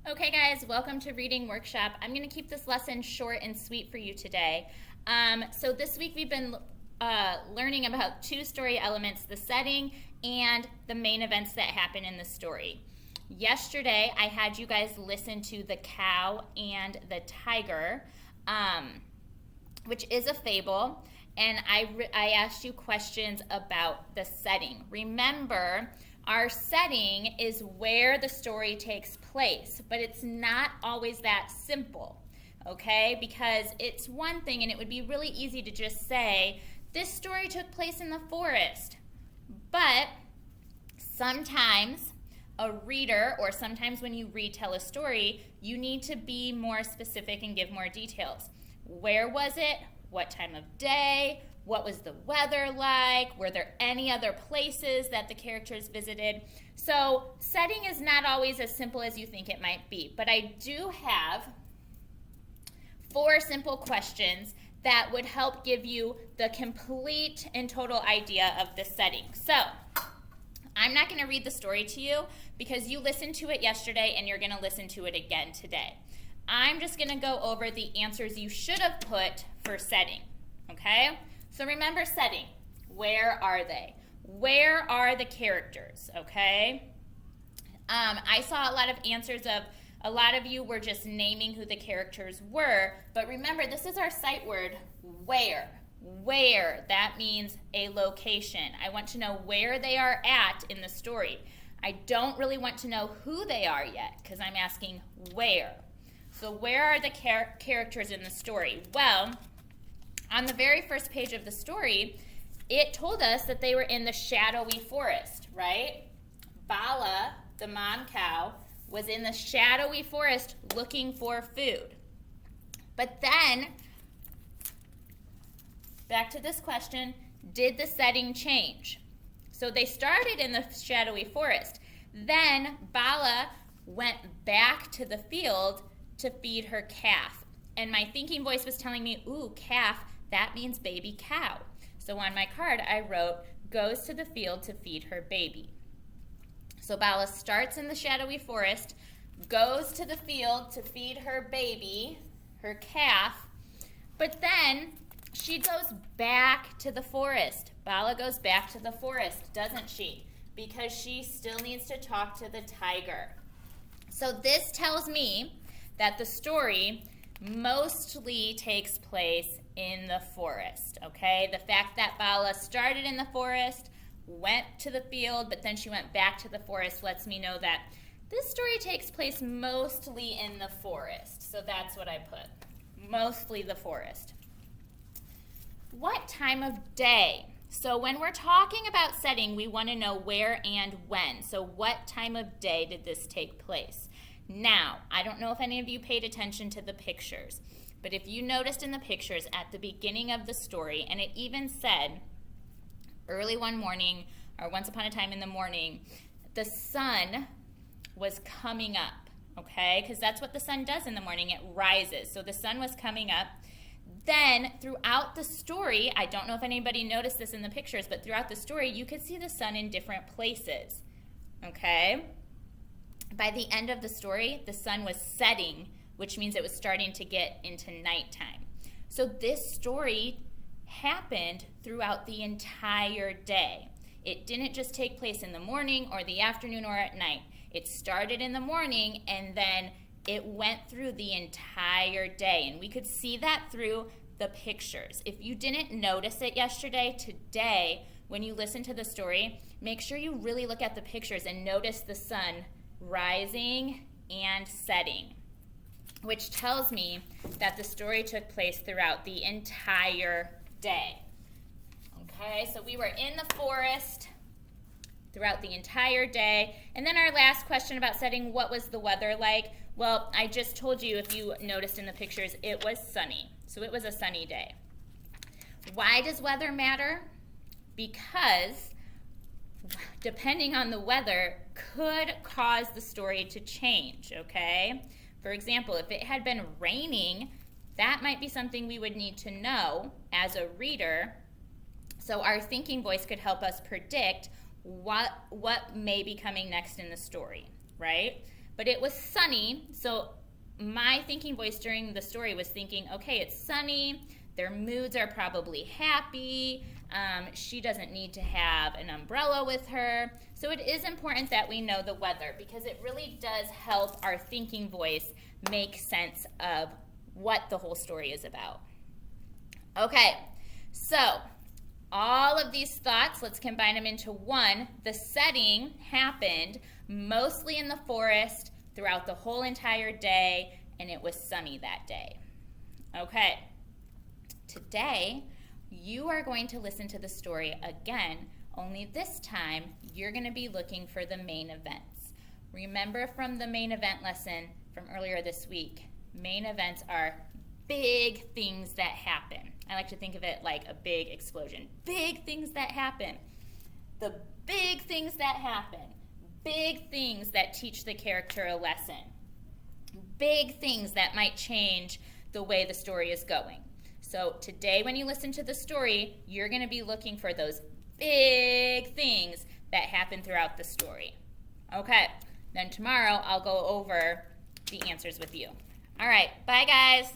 Okay, guys, welcome to Reading Workshop. I'm going to keep this lesson short and sweet for you today. So this week we've been learning about two story elements, the setting and the main events that happen in the story. Yesterday, I had you guys listen to The Cow and the Tiger, which is a fable, and I asked you questions about the setting. Remember, our setting is where the story takes place, but it's not always that simple, okay? Because it's one thing, and it would be really easy to just say, this story took place in the forest. But sometimes a reader, or sometimes when you retell a story, you need to be more specific and give more details. Where was it? What time of day? What was the weather like? Were there any other places that the characters visited? So setting is not always as simple as you think it might be, but I do have 4 simple questions that would help give you the complete and total idea of the setting. So I'm not going to read the story to you because you listened to it yesterday and you're going to listen to it again today. I'm just going to go over the answers you should have put for setting, okay? So remember setting. Where are they? Where are the characters, okay? I saw a lot of answers of a lot of you were just naming who the characters were, but remember, this is our sight word, where. Where, that means a location. I want to know where they are at in the story. I don't really want to know who they are yet because I'm asking where. So where are the characters in the story? Well, on the very first page of the story, it told us that they were in the shadowy forest, right? Bala, the mom cow, was in the shadowy forest looking for food. But then, back to this question, did the setting change? So they started in the shadowy forest. Then Bala went back to the field to feed her calf. And my thinking voice was telling me, ooh, calf, that means baby cow. So on my card, I wrote, goes to the field to feed her baby. So Bala starts in the shadowy forest, goes to the field to feed her baby, her calf, but then she goes back to the forest. Bala goes back to the forest, doesn't she? Because she still needs to talk to the tiger. So this tells me that the story mostly takes place in the forest, okay? The fact that Bala started in the forest, went to the field, but then she went back to the forest lets me know that this story takes place mostly in the forest. So that's what I put, mostly the forest. What time of day? So when we're talking about setting, we want to know where and when. So what time of day did this take place? Now, I don't know if any of you paid attention to the pictures, but if you noticed in the pictures at the beginning of the story, and it even said, early one morning, or once upon a time in the morning, the sun was coming up, okay? Because that's what the sun does in the morning, it rises. So the sun was coming up. Then throughout the story, I don't know if anybody noticed this in the pictures, but throughout the story, you could see the sun in different places, okay? By the end of the story, the sun was setting, which means it was starting to get into nighttime. So this story happened throughout the entire day. It didn't just take place in the morning or the afternoon or at night. It started in the morning and then it went through the entire day. And we could see that through the pictures. If you didn't notice it yesterday, today, when you listen to the story, make sure you really look at the pictures and notice the sun rising and setting, which tells me that the story took place throughout the entire day. Okay, so we were in the forest throughout the entire day. And then our last question about setting, what was the weather like? Well, I just told you, if you noticed in the pictures, it was sunny. So it was a sunny day. Why does weather matter? Because depending on the weather could cause the story to change, okay? For example, if it had been raining, that might be something we would need to know as a reader, so our thinking voice could help us predict what may be coming next in the story, right? but it was sunny. So my thinking voice during the story was thinking, okay, it's sunny. Their moods are probably happy. She doesn't need to have an umbrella with her. So it is important that we know the weather because it really does help our thinking voice make sense of what the whole story is about. Okay, so all of these thoughts, let's combine them into one. The setting happened mostly in the forest throughout the whole entire day, and it was sunny that day. Okay, today you are going to listen to the story again, only this time you're going to be looking for the main events. Remember from the main event lesson from earlier this week, main events are big things that happen. I like to think of it like a big explosion. Big things that happen. The big things that happen. Big things that teach the character a lesson. Big things that might change the way the story is going. So today when you listen to the story, you're going to be looking for those big things that happen throughout the story. Okay, then tomorrow I'll go over the answers with you. All right, bye guys.